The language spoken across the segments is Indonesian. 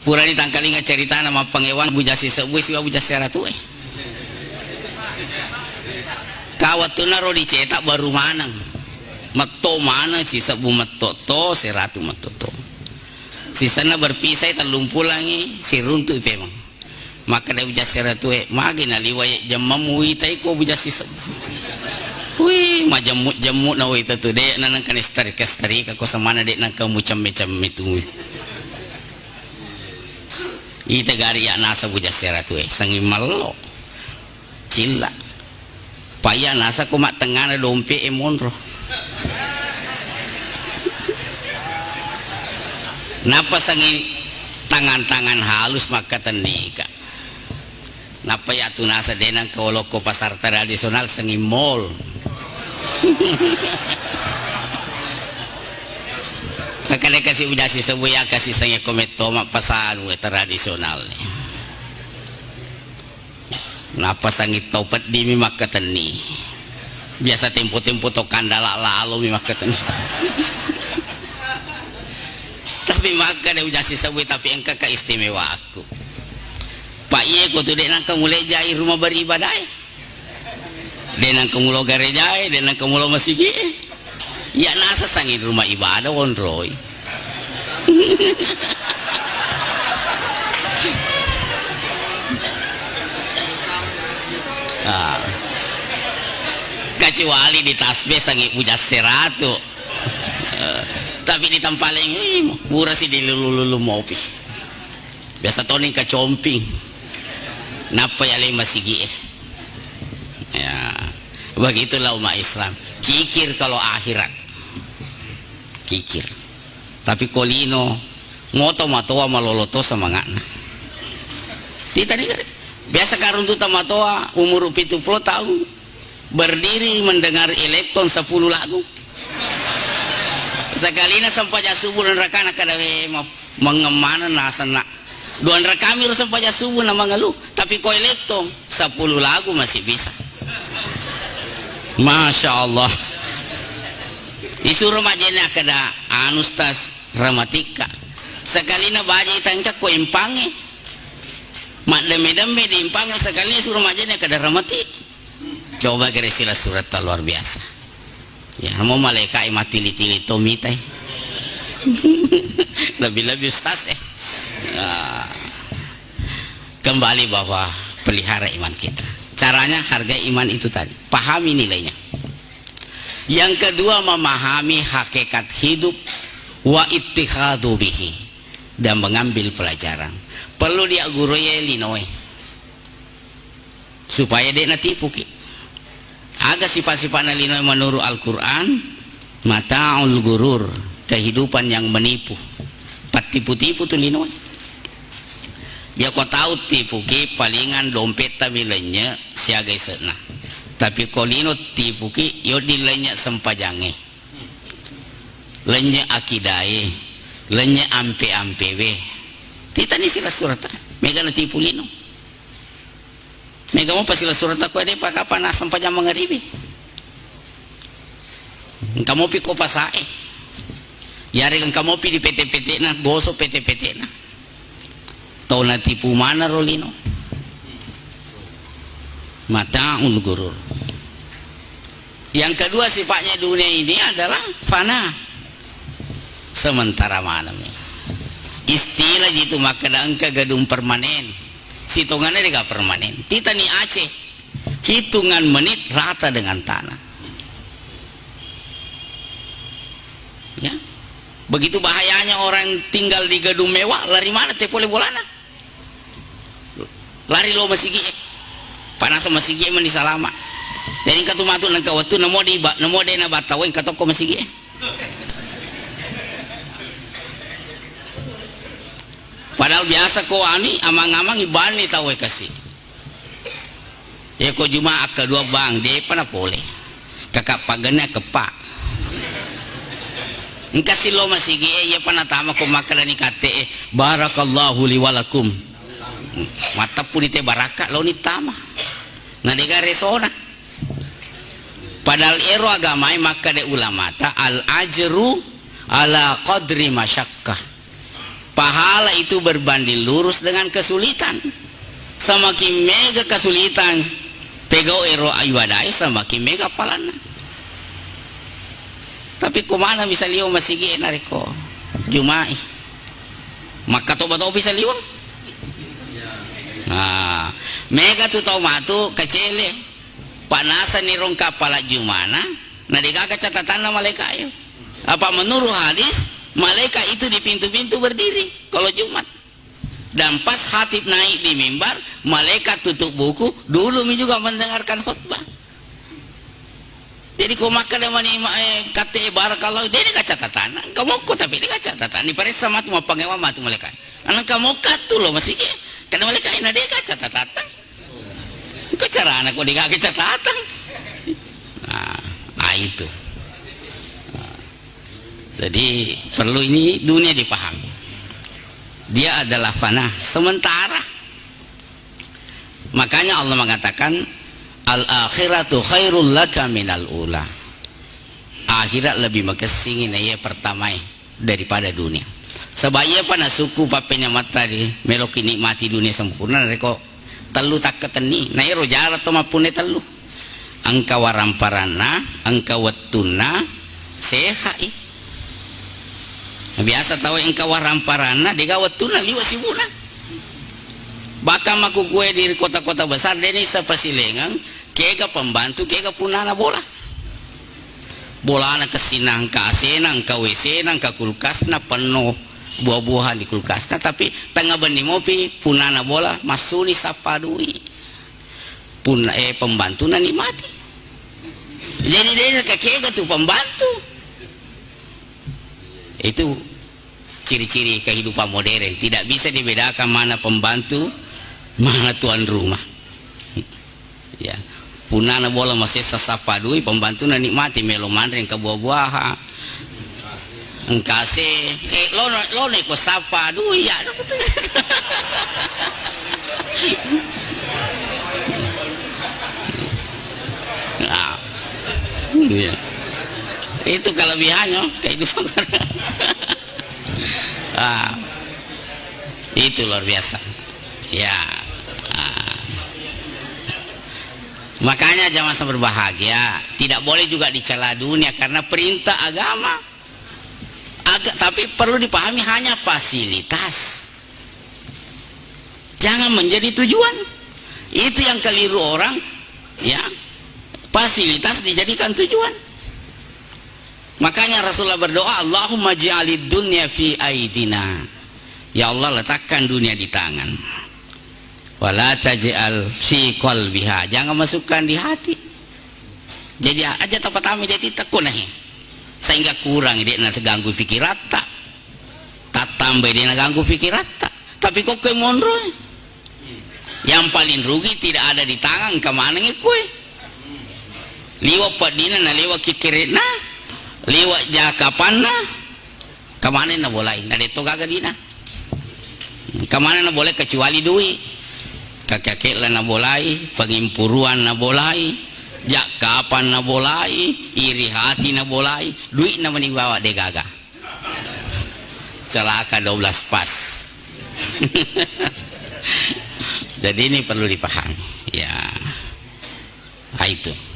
pura ni tangkalinga cerita nama pangewan bujasi sebuah siwa bujasi ratu kawat tu naro dicetak baru manang meto mana si sebu meto to si ratu meto to si sana berpisah terlumpul lagi si runtuh memang maka dia bujasi ratu magi naliway jam mamui tay ko bujasi sebu wih majemut na wita tu dek nanang kan istari kako samana dek nang kamu macam itu ita gari ya nasa bujasi ratu sangi malo cila payah nasa ko mak tengah na dompe monro napa sangi tangan-tangan halus maka tenika napa ya tu nasa denang koloko pasar tradisional sangi mall kakak kasih bujasi sebuya kasih sangi komet tomak pasar tradisional nih napa sangi topat di maka teni biasa tempo-tempo to kandala lalu maka teni tapi maka dia bujasi sebuya tapi engkau keistimewa aku pak iya kau tu dek nak mulai jahit rumah beribadah denang kemulo garejai denang kemulo masigi ya nasa sangin rumah ibadah wonroy kecuali di tasbih sangi puja seratu tapi di tampaling murah sih di lulu mopi biasa toning kecomping napa ya lima sigi ya begitulah umat Islam kikir kalau akhirat kikir tapi kolino ngoto matoa maloloto sama ngana tidak nih biasa karun tu tamatoa umur 70 tahun berdiri mendengar elektron 10 lagu sekalinya sampai subuh dan rakana kadawe mengemana nasana duan rakamir sampai subuh nama ngalu tapi ko elektron 10 lagu masih bisa. Masya Allah isuruh majena kada anustas ramatika sekalina baja itangka ko impange mak deme-deme di impange sekalina suruh majena kada ramati coba kira sila surat luar biasa ya mau malaikat mati-tili tomitai lebih ustaz nah, kembali bahwa pelihara iman kita caranya harga iman itu tadi pahami nilainya yang kedua memahami hakikat hidup wa ittikhadu bihi dan mengambil pelajaran perlu dia guru ye linoe supaya dia natipu ki aga sifat-sifat linoe menurut Al-Quran mata'ul gurur kehidupan yang menipu patipu-tipu tuh linoe ya kau tahu tipu ki palingan dompet tapi lenya siagai senah tapi kolino tipu ki yo di lenya sempajange lenya akidai lenya ampe we tita ni sila surata mega na tipu lino mega mo pa sila surata ko ade pa kapan na sempajang mangaribi kamu pi ko pasae yari kang kamu pi di PT-PT na goso PT-PT na tau na tipu mana rolino mata'ul gurur yang kedua sifatnya dunia ini adalah fana sementara malam istilah gitu maka angka gedung permanen hitungannya juga permanen kita nih Aceh hitungan menit rata dengan tanah ya begitu bahayanya orang tinggal di gedung mewah lari mana teh boleh bolana lari lo masih gie panas masih gie mandi salama jadi katu matu nang kawatu namo de na batawen kato ko masih gie padahal biasa ko ani amang-amang ibani tawe kasih ya ko jumaah kedua bang de pana boleh kakak pagana kepak engkasi lo masih gie ya pana tama ko makalani kate barakallahu liwalakum mata pun itu baraka lo ni tama nah dega resona padahal ero agama maka de ulama ta al ajru ala qadri masyakkah pahala itu berbanding lurus dengan kesulitan. Semakin mega kesulitan pegau ero ibadah semakin mega palana. Tapi kumana bisa liwa masih nariko Jumai maka tobat bisa liwa. Nah, mega tu tau matu kecele panasan ni rong kapala Jumana na dikaga catatan na malaikat ayo. Apa menurut hadis malaikat itu di pintu-pintu berdiri kalau Jumat. Dan pas khatib naik di mimbar, malaikat tutup buku, dulu juga mendengarkan khutbah. Jadi kau makan dengan kata barakallah, dia ni catatan. Kau mau kau tapi dia catatan. Ni paris sama tu mau panggil mama tu malaikat. Anak kamu katu loh masih ke? Karena malaikat ini dia catatan. Kau cara anak kau dia catatan. Nah itu. Jadi perlu ini dunia dipahami. Dia adalah fana sementara. Makanya Allah mengatakan al-akhiratu khairul laka minal ula. Akhirat lebih makasingin ya pertama daripada dunia. Sebab ia pana suku papenya mata di meloki nikmati dunia sempurna reko telu tak keteni. Na iro jara to mapune telu. Angka waramparana, angka wattuna sehai. Biasa tahu engkau waramparana digawat tuna liwa sibuna. Bakal maku kue di kota-kota besar deni sapasilengang kega pembantu kega punana bola. Bola na kesinang ka asenang ka WC nang ka kulkas na penuh buah-buahan di kulkas na tapi tengah benih mopi punana bola masuni sapadui. Pembantu na nikmati. Jadi dia kega tuh pembantu. Itu ciri-ciri kehidupan modern. Tidak bisa dibedakan mana pembantu mana tuan rumah ya. Punana bola masih sasapa dui pembantu na nikmati melo mandring ke buah-buahan engkase lo neko sapa dui ya. Nah, ya. Itu kelebihannya kehidupan. Itu luar biasa ya. Makanya jangan sampai berbahagia. Tidak boleh juga dicela dunia karena perintah agama. Tapi perlu dipahami hanya fasilitas, jangan menjadi tujuan. Itu yang keliru orang ya, fasilitas dijadikan tujuan. Makanya Rasulullah berdoa, Allahumma ja'alid dunya fi aidina. Ya Allah, letakkan dunia di tangan. Wala taj'al fi qalbiha. Jangan masukkan di hati. Jadi aja tempat kami dia takut nahi. Sehingga kurang dia nak ganggu pikiran tak. Tak tambah dia nak ganggu pikiran tak. Tapi kok kue mondro. Yang paling rugi tidak ada di tangan kemana kue. Liwa padina na liwa kikirina. Liwat jakapan na kemana na boleh na dito gagadina kemana na boleh kecuali duit kakek na boleh pengimpuruan na boleh jakapan na boleh iri hati na boleh duit na meninggawa de gaga celaka 12 pas. Jadi ini perlu dipahami ya. Nah, itu.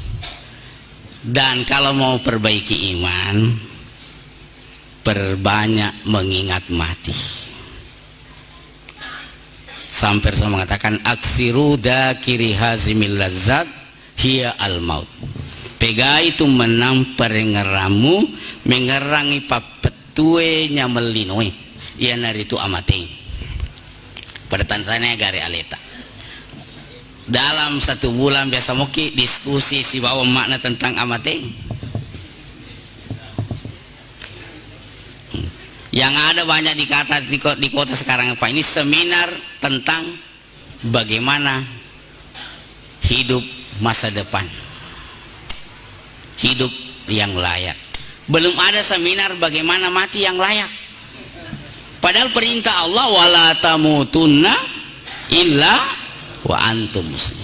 Dan kalau mau perbaiki iman, perbanyak mengingat mati. Sampai Rasul mengatakan aksiru dzakiri hazimil lazzat hiya al maut. Pegai itu menampar ngeramu mengerangi papetue nyamelinoi. Ia nari itu amateng. Pada tantanya gare aleta. Dalam 1 bulan biasa moki diskusi si bawa makna tentang amateng. Yang ada banyak dikata di kota sekarang apa ini seminar tentang bagaimana hidup masa depan, hidup yang layak. Belum ada seminar bagaimana mati yang layak. Padahal perintah Allah wala tamutunna illa wa antum muslim.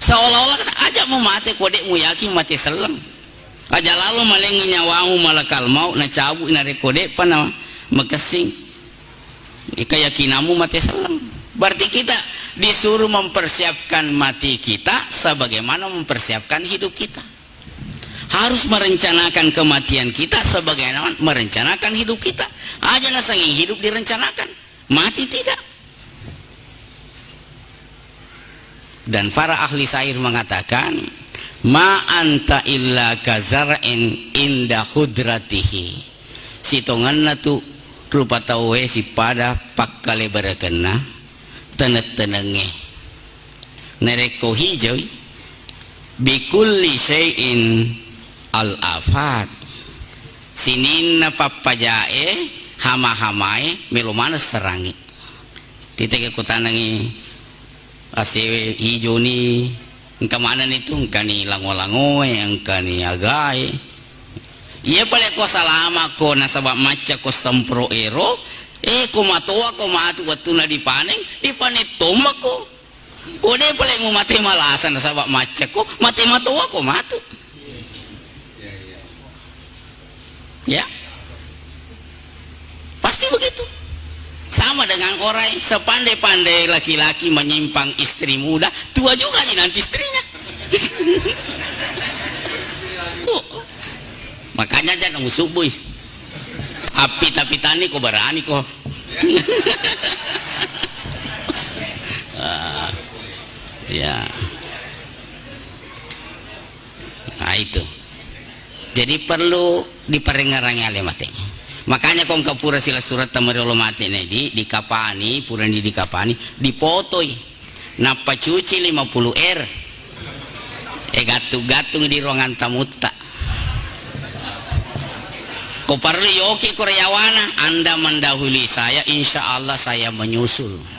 Seolah-olah aja mau mati kodek mu yakin mati selam. Aja lalu malengi nyawamu malakal maut na cabut na kodek pana makasing. Keyakinamu mati selang. Berarti kita disuruh mempersiapkan mati kita sebagaimana mempersiapkan hidup kita. Harus merencanakan kematian kita sebagaimana merencanakan hidup kita. Aja nasanging hidup direncanakan, mati tidak. Dan para ahli syair mengatakan, ma anta illa kazar'in inda khudratihi. Sitonganna tu rupa tawe si pada pakkale barakena tenet-tenenge nereko hijau bikulli syai'in al-afat sininna papajae hama-hamae melumana serangi titik kutanangi ase hijau ni engka mana itu engka ni lango-langoe engka ni agai iya pala ko salama ko nasabab maca ko sempro ero ko matoa ko matu watuna dipanen toma ko kode pala mo mate malasan nasabab maca ko mate matoa ko matu ya pasti begitu. Sama dengan orang sepandai-pandai laki-laki menyimpang istri muda, tua juga nih nanti istrinya. Makanya jangan subuh api tapi tani kok berani kok. Ya, nah itu. Jadi perlu diperengarangi oleh matanya. Makanya kong kapura sila surat tamarolo mati nih di kapani purani di kapani dipotoi napa cuci 50 gatung-gatung di ruangan tamuta ko parli yoki koryawana Anda mendahului saya insya Allah saya menyusul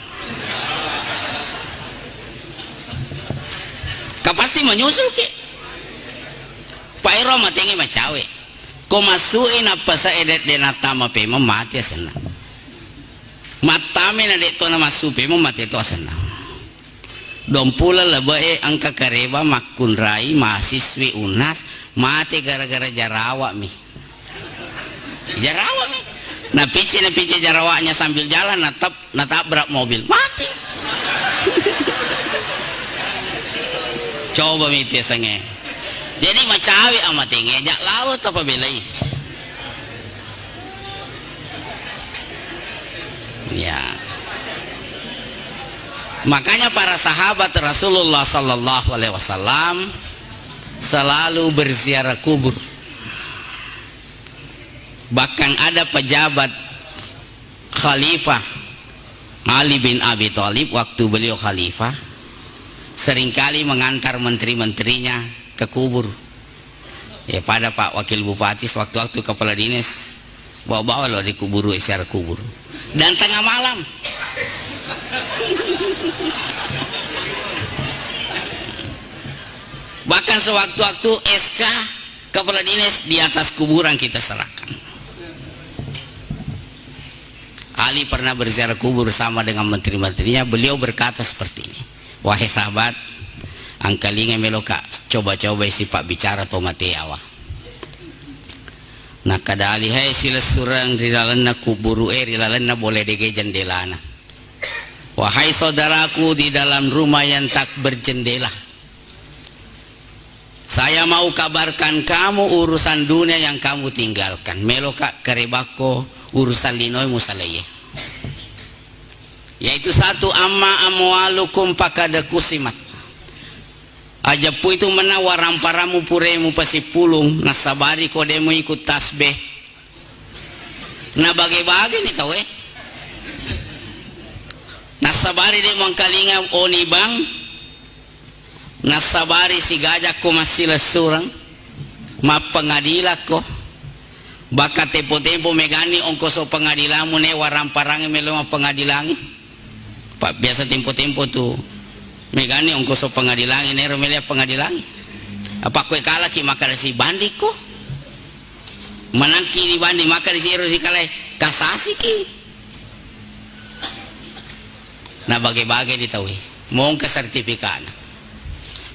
pasti menyusul ke Pak Ero matengi macawe ko masukin apa sa edet denata mape mati senang matame na deto na masupe mati to senang dompula labae angka kareba makunrai mahasiswi unas mati gara-gara jarawa mi na pici jarawanya sambil jalan natabrak mobil mati coba miti sange jadi macawi amat tinggi jak laut apa belai ya makanya para sahabat Rasulullah sallallahu alaihi wasallam selalu berziarah kubur. Bahkan ada pejabat Khalifah Ali bin Abi Thalib waktu beliau khalifah seringkali mengantar menteri-menterinya ke kubur ya pada Pak Wakil Bupati waktu-waktu kepala dinas bawa-bawa loh di kubur ziarah kubur dan tengah malam bahkan sewaktu-waktu SK kepala dinas di atas kuburan kita serahkan. Ali pernah berziarah kubur sama dengan menteri-menterinya, beliau berkata seperti ini, wahai sahabat angkalinga meloka coba-coba si Pak bicara to mateawa nah kada ali hai sila surang di dalamna kuburu di dalamna boleh dege jendelana wahai saudaraku di dalam rumah yang tak berjendela saya mau kabarkan kamu urusan dunia yang kamu tinggalkan meloka kerebako urusan linoi musaleye yaitu satu amma amwalukum pakada kusimat aja pu itu menawar ramparamu puremu pasi pulung nasabari kodemu ikut tasbih na bagi-bagi nih tahu nasabari de mangkalinga oni bang nasabari si gajah ko masila surang mapengadila ko baka tempo-tempo megani ongkoso pengadilamu ne waramparang melo pengadilangi pak biasa tempo-tempo tuh megani ongkoso pengadilangi nero melia pengadilangi apa kue kalah ki maka si bandi ko menangki di bandi maka di siro si kalah kasasi ki nah bagi-bagi ditahui mau ke sertifikat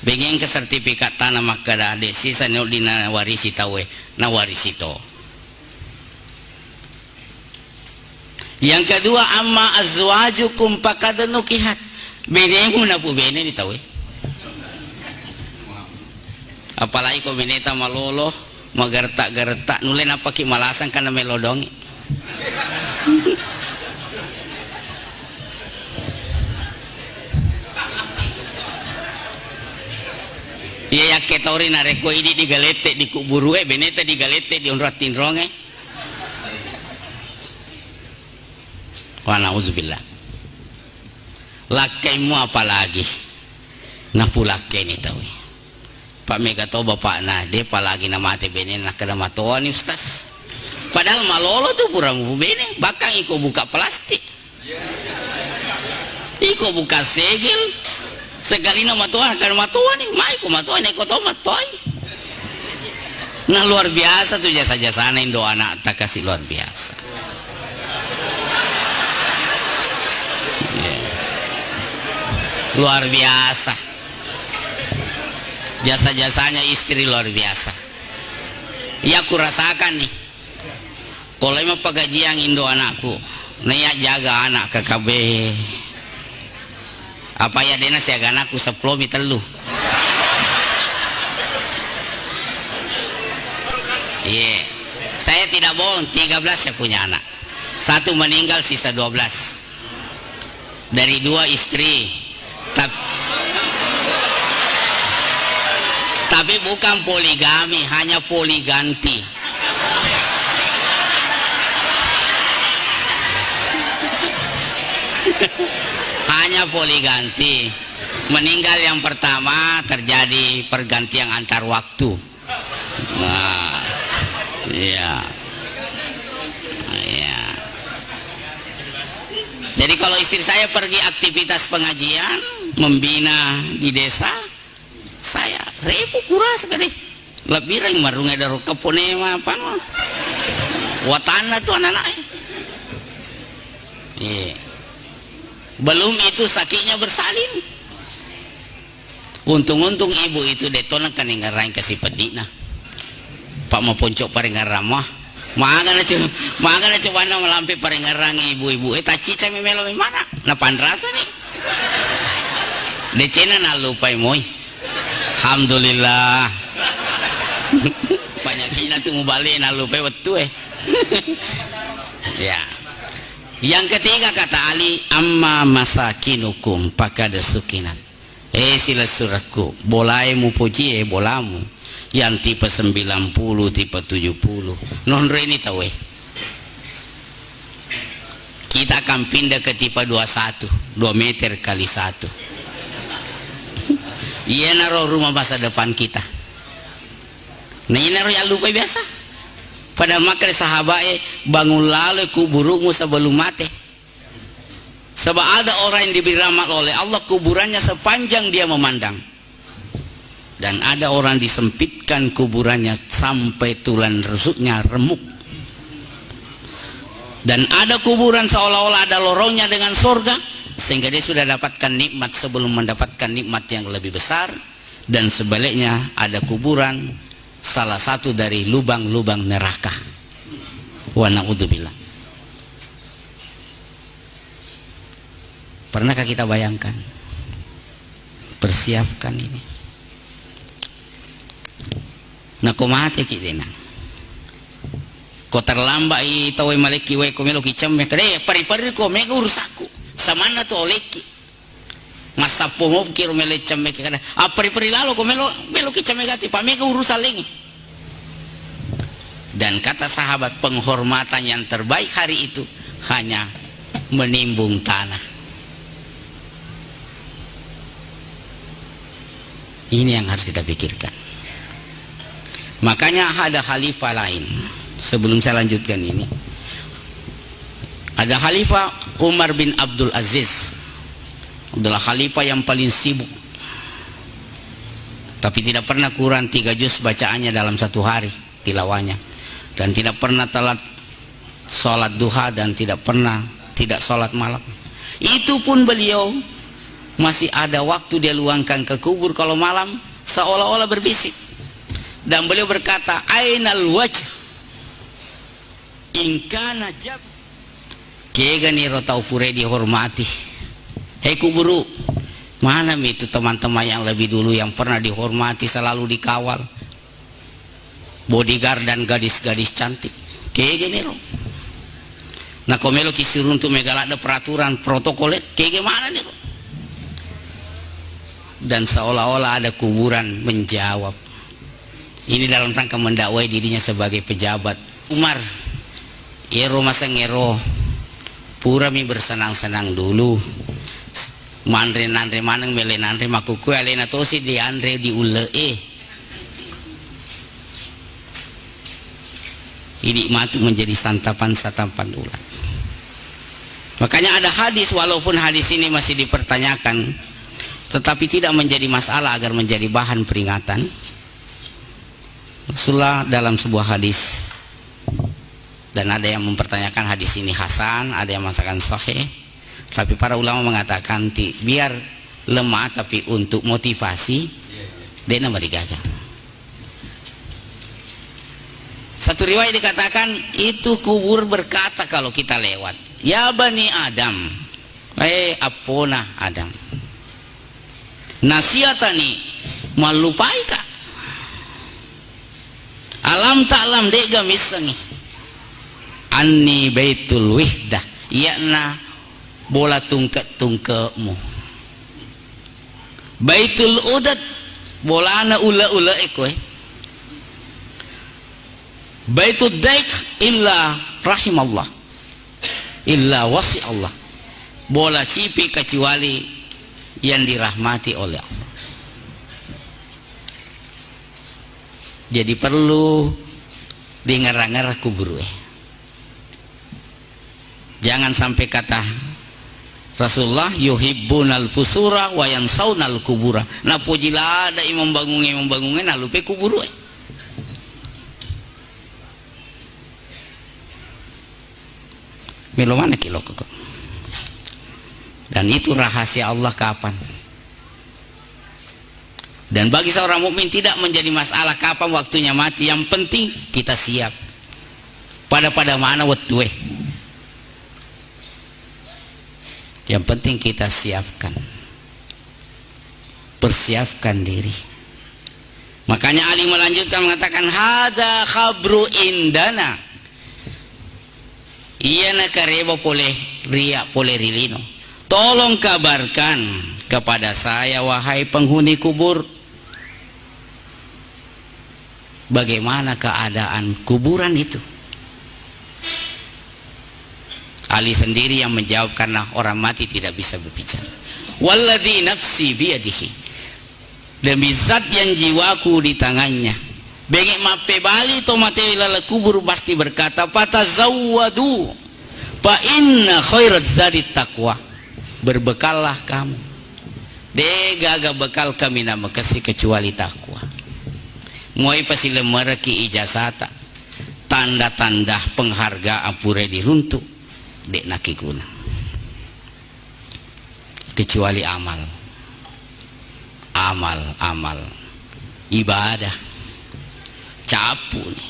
bengen ke sertifikat tanah maka ada sisa nol di warisi tawe na warisi to Yang kedua, amma azwajukum faqad nukihat. Benemu na po bene ni tawe. Apalagi ko bineta malolo, magarta-garta, nulen apa ki malasan kana melodongi. Iya yakke tori nareko ini digalete di kuburu beneta digalete di onratin ronge. Wa nauzubillah. Lakaimu apalagi napulake ni tawi. Pak Mega to bapak na de palagi na mate benen na kada matoa ni ustaz. Padahal malolo tuh purang bene bakang iko buka plastik. Iko buka segel. Sekali na matoa kada matoa ni mai ko matoa ni ko to matoy. Nah luar biasa tuh jasa-jasana Indo anak tak kasih luar biasa. Yeah. Luar biasa. Jasa-jasanya istri luar biasa. Ya aku rasakan nih. Kalau emang pagajian Indo anakku, naya jaga anak KKB. Apa ya dena siaga anakku 10 telu. Iya. Saya tidak bohong, 13 saya punya anak. 1 meninggal, sisa 12. Dari 2 istri. Tapi bukan poligami, hanya poliganti. Hanya poliganti. Meninggal yang pertama terjadi pergantian antar waktu. Nah, iya. Iya. Jadi kalau istri saya pergi aktivitas pengajian, membina di desa, saya repu kuras kali lebih ring marunga daro kepone apa no watana tuh anak-anaknya. Iya. Belum itu sakinya bersalin. Untung-untung ibu itu detonan kan yang ngarain kasih pedina. Pak mau poncok paringan ramah. Makan coba na melampi paringan ibu-ibu. Taci cai memelo mana? Na pandrasa nih. Decena na lupai moy. Alhamdulillah. Banyaknya tuh mau balik na lupai waktu Ya. Yang ketiga kata Ali, amma masakinukum pakada sukinan. Sila suratku, bolai mu puji bolamu. Yang tipe 90, tipe 70. Non ini tahu Kita akan pindah ke tipe 21, 2 meter kali 1. Iya naruh rumah masa depan kita. Nah ini naruh yang lupa biasa. Pada makanya sahabat bangun lalu kuburmu sebelum mati. Sebab ada orang yang diberi rahmat oleh Allah kuburannya sepanjang dia memandang. Dan ada orang disempitkan kuburannya sampai tulang rusuknya remuk. Dan ada kuburan seolah-olah ada lorongnya dengan surga, sehingga dia sudah dapatkan nikmat sebelum mendapatkan nikmat yang lebih besar. Dan sebaliknya ada kuburan salah satu dari lubang-lubang neraka. Wa na'udzubillah. Pernahkah kita bayangkan? Persiapkan ini. Nah kau mati kita nak. Kau terlambat tahu maliki we kau melo kicam me kare pari-pari kau mega urusaku. Samana tu oleki. Masa pomov kiro melo kicam me kare. Pari-pari lalu kau melo kicam me gati pa mega urusan lagi. Dan kata sahabat penghormatan yang terbaik hari itu hanya menimbung tanah. Ini yang harus kita pikirkan. Makanya ada khalifah lain. Sebelum saya lanjutkan ini, ada khalifah Umar bin Abdul Aziz. Adalah khalifah yang paling sibuk, tapi tidak pernah kurang 3 juz bacaannya dalam 1 hari tilawahnya. Dan tidak pernah telat sholat duha dan tidak pernah tidak sholat malam. Itu pun beliau masih ada waktu dia luangkan ke kubur kalau malam, seolah-olah berbisik. Dan beliau berkata, ainal wajh in kana jab, Kega ni rotau pure dihormati. Hei kuburu, mana itu teman-teman yang lebih dulu yang pernah dihormati, selalu dikawal, bodyguard dan gadis-gadis cantik. Kega ni ro. Nah komelo kisirun tu megala ada peraturan protokolet. Kega mana ni ro. Dan seolah-olah ada kuburan menjawab. Ini dalam rangka mendakwai dirinya sebagai pejabat. Umar, ero masa ngero, pura mi bersenang-senang dulu. Mandre-nandre maneng melenandre makuku alena tosi di andre di ulee. Ini matu menjadi santapan-santapan ulat. Makanya ada hadis, walaupun hadis ini masih dipertanyakan, tetapi tidak menjadi masalah agar menjadi bahan peringatan. Rasulullah dalam sebuah hadis, dan ada yang mempertanyakan hadis ini hasan, ada yang mengatakan sahih, tapi para ulama mengatakan biar lemah tapi untuk motivasi dia nama digagal. Satu riwayat dikatakan itu kubur berkata kalau kita lewat, ya bani Adam, apona Adam, nasihatani malupaika alam ta'lam dega misangi anni baitul wihdah, yakna bola tungke-tungkemu, baitul udat bolana ula-ula ekoy, baitul daik illa rahimallah illa wasi Allah, bola cipi kecuali yang dirahmati oleh Allah. Jadi perlu dengar-dengar kubur. Jangan sampai kata Rasulullah yuhibbunal fusura wa yansaunal kubura. Nah pujila ada imam bangunge nah lupa kubur. Milo mana kilo kok. Dan itu rahasia Allah kapan. Dan bagi seorang mukmin tidak menjadi masalah kapan waktunya mati, yang penting kita siap. Pada mana waktu. Yang penting kita siapkan. Persiapkan diri. Makanya Ali melanjutkan mengatakan hada khabru indana. Iya nakarebo boleh riak boleh rilino. Tolong kabarkan kepada saya wahai penghuni kubur, bagaimana keadaan kuburan itu. Ali sendiri yang menjawab karena orang mati tidak bisa berbicara. Walladzi nafsi biyadihi, demi zat yang jiwaku di tangannya, bengek mape bali to mate lala kubur pasti berkata fatazawwadu fa inna khairat zadi taqwa, berbekallah kamu, gaga bekal kami nama kasih kecuali takwa. Moy pasile mereki ijazata tanda-tanda penghargaan pure diruntuk dek nakikuna kecuali amal ibadah capu nih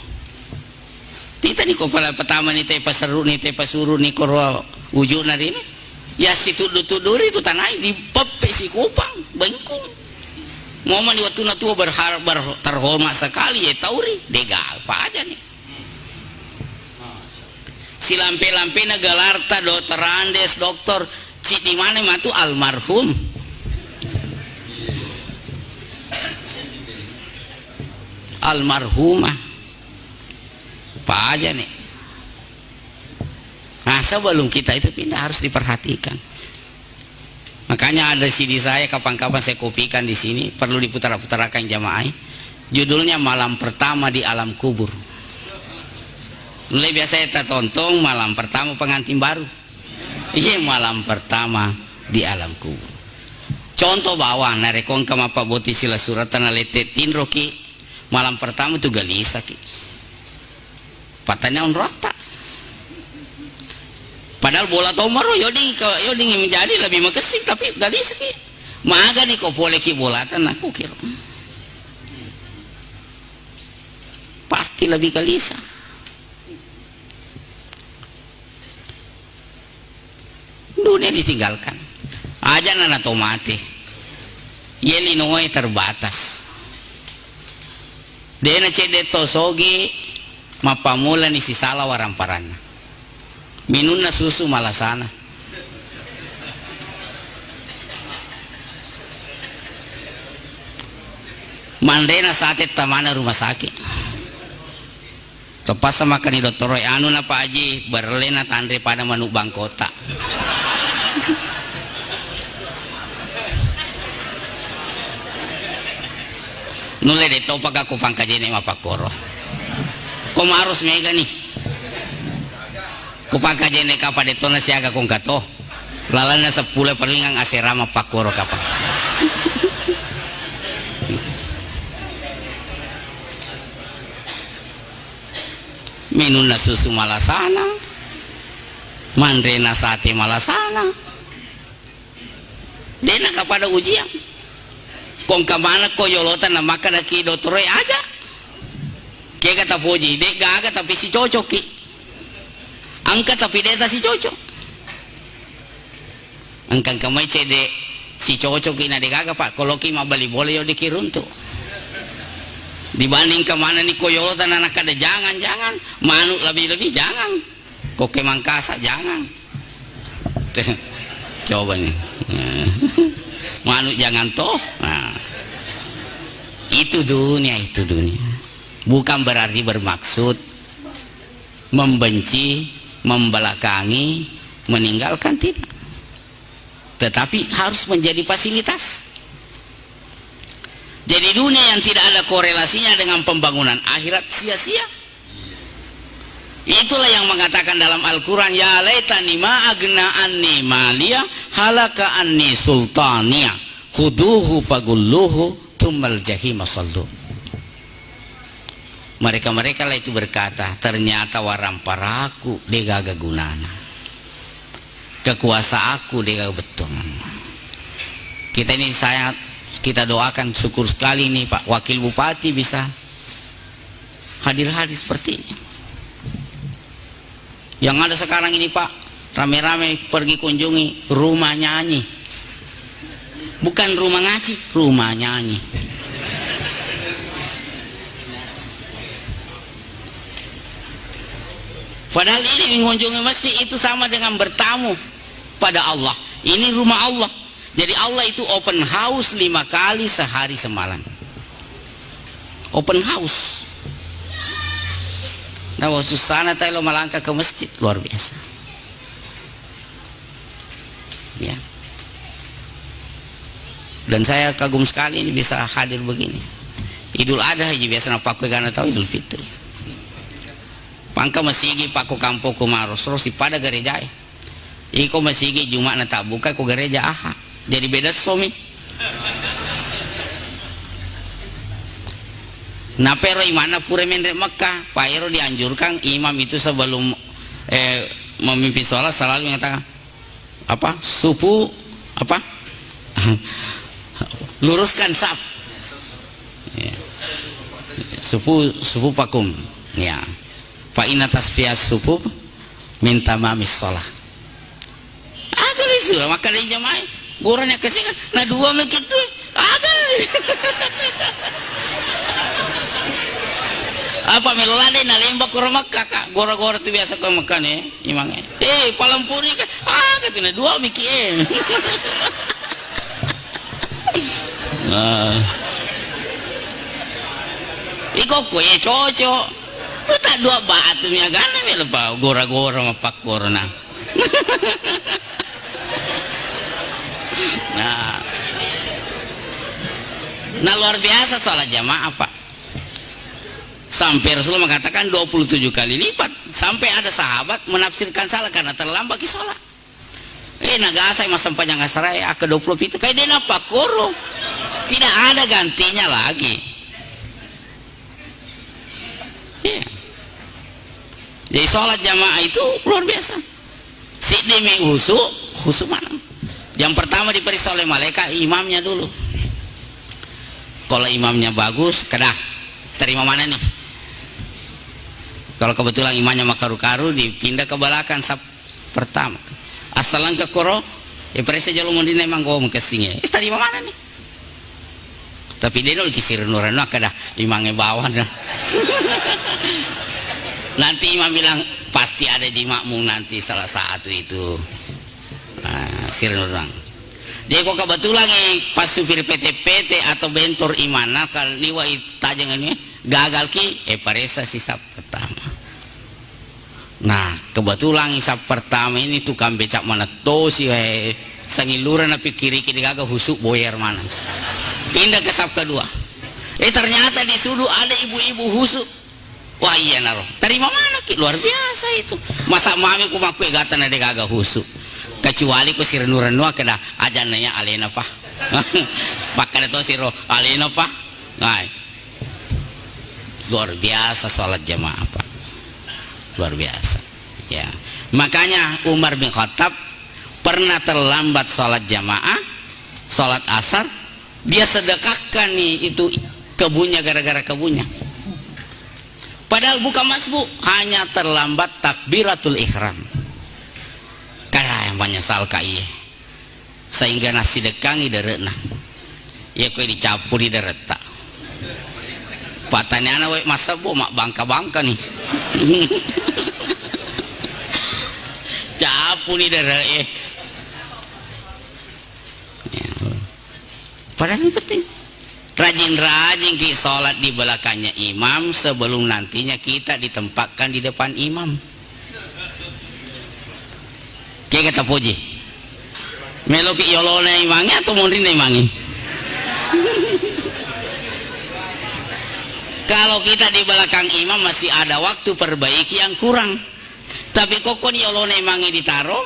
kita nih kepala pertama nih teh paseru nih teh pasuru nih korwa ujung nari nih ya si tudur itu tanah di pepe si kupang bengkung momen di waktu natua berharap terhormat sekali ya tauri dega apa aja nih si lampe-lampe nagalarta dokter Andes dokter cik di mana matu almarhum almarhumah apa aja nih. Nah sebelum kita itu pindah harus diperhatikan. Makanya ada CD saya kapan-kapan saya kopikan di sini, perlu diputar-putarakan jamaah. Judulnya Malam Pertama di Alam Kubur. Mulai biasa kita tonton malam pertama pengantin baru. Iya malam pertama di alam kubur. Contoh bawah narekong kama Pak Boti sila suratan alete tinro ki malam pertama itu galisa ki. Patanya on rata. Padahal bola tomoro yoding menjadi lebih makesik tapi galisa ki. Maga nih kok boleh ki bolatan aku kira. Pasti lebih galisa. dunia ditinggalkan aja nana tomate yeli noe terbatas dena cede tosogi mapamula ni sisala waramparana minunna susu malasana mandena sate tamana rumah sakit tepas sama kani dokter Roy anu na Pak Haji berlena tandre pada manu bangkota nule de topak aku pangkajene mapakoro komarus mega nih kupangkajene kapadetona siaga kong kato lalana 10 perlingang aserama pakoro kapang minunna susu malasana mandrena sate malasana dena kapada ujian kong kamana koyolotan na maka daki doktore aja kaya kata puji dek gaga tapi si cocok ki angka tapi deta si cocok angkang kamay cede si cocok ki na dek gaga pak kalau ki mabali boleh yo dikirunto dibanding kemana nih koyolotan anak ada jangan manuk lebih jangan kok kemangkasa jangan coba nih manuk jangan toh nah, itu dunia bukan berarti bermaksud membenci membelakangi meninggalkan tidak tetapi harus menjadi fasilitas. Jadi dunia yang tidak ada korelasinya dengan pembangunan akhirat sia-sia. Itulah yang mengatakan dalam Al-Quran ya laitani ma agna anni maliya halaka anni sultaniya khuduhu fagulluhu tumal jahima sallu. Mereka-mereka lah itu berkata ternyata waramparaku degaga gunana kekuasa aku degaga betul. Kita doakan syukur sekali nih Pak Wakil Bupati bisa hadir-hadir seperti ini. Yang ada sekarang ini Pak rame-rame pergi kunjungi rumah nyanyi, bukan rumah ngaji, rumah nyanyi. Padahal ini mengunjungi masjid itu sama dengan bertamu pada Allah. Ini rumah Allah. Jadi Allah itu open house 5 kali sehari semalam. Open house. Nah, susana tayo melangkah ke masjid luar biasa. Ya. Dan saya kagum sekali ini bisa hadir begini. Idul Adha aja biasa napaku karena tahu Idul Fitri. Pangka masigi paku kampo kumaros terus si pada gereja. Iko masigi Jumat na tak buka ko gereja aha. Jadi beda suami. Nah pero imana pura mendek Mekah, Pak Ero dianjurkan imam itu sebelum memimpin sholat selalu mengatakan apa supu apa luruskan saf. Ya. Sufu pakum. Ya. Fa inna tasfiyat sufu minta mamis sholat. Agak isu maka dari jamaah. Goranya kasih kan, nah 2 begitu, agak. Apa melolade na lembak kurang kakak, gora-gora tu biasa kau makan imangnya. Palampuri kan, agak tu na 2 mikir. Iko kue cocok, tak 2 batu miya gana melebau, gora-gora mapak corona. Nah luar biasa sholat jamaah Pak. Sampai Rasulullah mengatakan 27 kali lipat. Sampai ada sahabat menafsirkan salah karena terlambat ke sholat. Nagasay masampanyang asaray ke 20 itu kayak dia napa kuro. Tidak ada gantinya lagi. Yeah. Jadi sholat jamaah itu luar biasa. Si demi khusus mana? Yang pertama diperiksa oleh malaikat imamnya dulu. Kalau imamnya bagus, kedah terima mana nih? Kalau kebetulan imamnya makaru-karu dipindah ke belakang sab pertama. asalan ke koro ya presa jalo mau dina emang gua mengkesingnya tadi mana nih tapi dia nol kisir nuran kada imangnya bawah dah. Nanti imam bilang pasti ada jimakmu nanti salah satu itu sir nurang. Jadi kok kebetulan pas supir PT-PT atau bentor imana kalau liwa tajang ini gagal ki paresa sisap pertama. Nah kebetulan isap pertama ini tukang becak mana tuh sih sangiluran tapi kiri gagal husuk boyer mana. Pindah ke sap kedua. Ternyata di sudu ada ibu-ibu husuk. Wah iya naro. Terima mana ki luar biasa itu. Masa mami ku makwe gatan ada gagal husuk. Kecuali ku sirenu-renu kada ajananya alena pa. Pakai itu siro alena pa. Nah. Luar biasa salat jamaah Pak. Luar biasa. Ya. Makanya Umar bin Khattab pernah terlambat salat jamaah, salat asar, dia sedekahkan nih itu kebunnya gara-gara kebunnya. Padahal bukan masbuk, hanya terlambat takbiratul ihram. Karena yang menyesal kaya sehingga nasi dekangi dereuna. Ya kue dicampur di dereta. Patanya anak masa bu mak bangka-bangka nih. Capu nih dere. Padahal ini penting. Rajin-rajin ki sholat di belakangnya imam sebelum nantinya kita ditempatkan di depan imam. Kayak kata puji. Melo ki yolone imangi atau mundrin imangi. Kalau kita di belakang imam masih ada waktu perbaiki yang kurang. Tapi kok yolone imangi ditaruh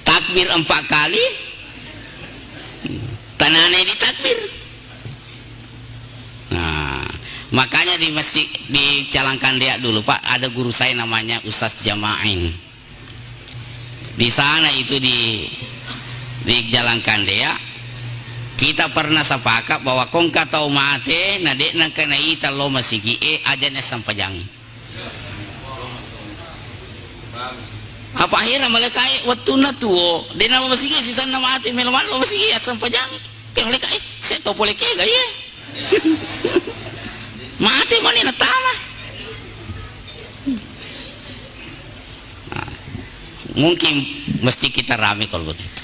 takbir 4 kali. Tanane ditakbir. Nah, makanya di masjid di Calangkan Dea dulu Pak ada guru saya namanya Ustaz Jama'in. Di sana itu di Calangkan Dea kita pernah sepakat bahwa kong katau mate nadek nang kena ita lo masigi ajannya sampajangi. Apa akhirnya mereka watuna tuo de nama masigi sisan nama ate meloman lo masigi at sampajangi. Kaya mereka saya to boleh ke gaya. Mati mana na tama. Nah, mungkin mesti kita rame kalau begitu.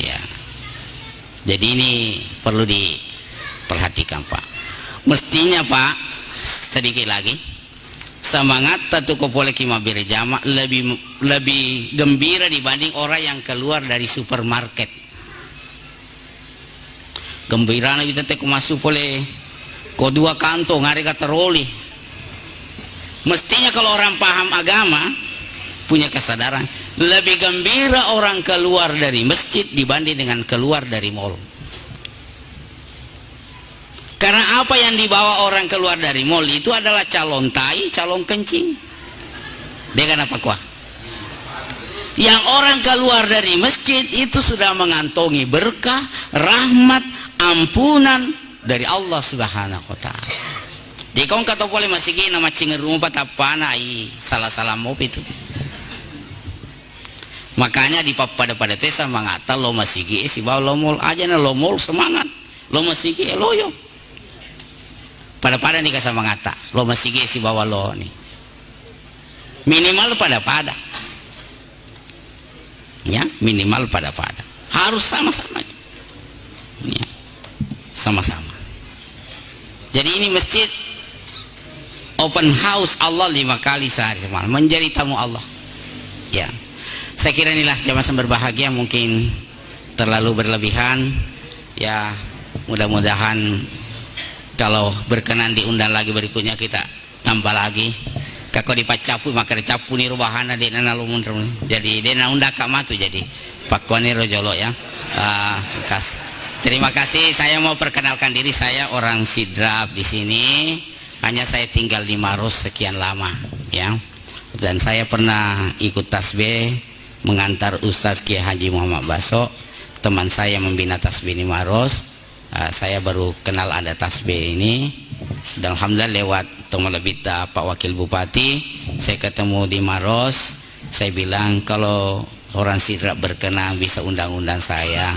Ya. Jadi ini perlu diperhatikan Pak. Mestinya Pak sedikit lagi semangat tatu kopole kimabire jama lebih gembira dibanding orang yang keluar dari supermarket. Gembira na kita teko masuk oleh ko 2 kantong hari kata roli. Mestinya kalau orang paham agama punya kesadaran lebih gembira orang keluar dari masjid dibanding dengan keluar dari mall. Karena apa yang dibawa orang keluar dari mall itu adalah calon tai, calon kencing. Dengan apa kuah? Yang orang keluar dari masjid itu sudah mengantongi berkah, rahmat, ampunan dari Allah Subhanahu wa taala. Di kong kata boleh masih nama cingerum patapana salah-salah mau itu. Makanya di pada desa mengata lo masih si bawa lo mall aja na lo mall semangat. Lo masih loyo. Pada nih kasih mengata lo masih si bawa lo nih. Minimal pada. Ya, minimal pada. Harus sama-sama. Ya. Sama-sama. Jadi ini masjid open house Allah 5 kali sehari semalam menjadi tamu Allah. Ya. Saya kira inilah jamaah yang berbahagia, mungkin terlalu berlebihan. Ya, mudah-mudahan kalau berkenan diundang lagi berikutnya kita tambah lagi. Kako dipacapu maka dicapu ni rubahana di nana lumun. Jadi dia undang kamatu jadi pakuani rojolo ya. Terima kasih. Saya mau perkenalkan diri, saya orang Sidrap di sini. Hanya saya tinggal di Maros sekian lama ya. Dan saya pernah ikut tasbih mengantar Ustadz Kiai Haji Muhammad Baso, teman saya membina tasbih di Maros. Saya baru kenal ada tasbih ini dan alhamdulillah lewat teman lebih Pak Wakil Bupati saya ketemu di Maros. Saya bilang kalau orang tidak berkenan bisa undang-undang saya.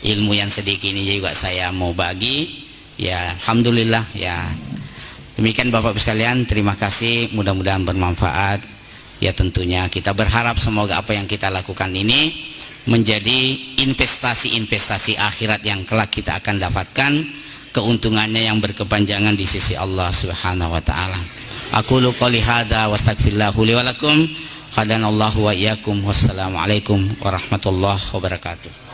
Ilmu yang sedikit ini juga saya mau bagi. Ya alhamdulillah ya. Demikian Bapak Ibu sekalian, terima kasih, mudah-mudahan bermanfaat. Ya tentunya kita berharap semoga apa yang kita lakukan ini menjadi investasi-investasi akhirat yang kelak kita akan dapatkan keuntungannya yang berkepanjangan di sisi Allah Subhanahu wa taala. Aqulu qouli hadza wa astaghfirullahu li wa lakum. Hadanallahu wa iyyakum. Wassalamualaikum warahmatullahi wabarakatuh.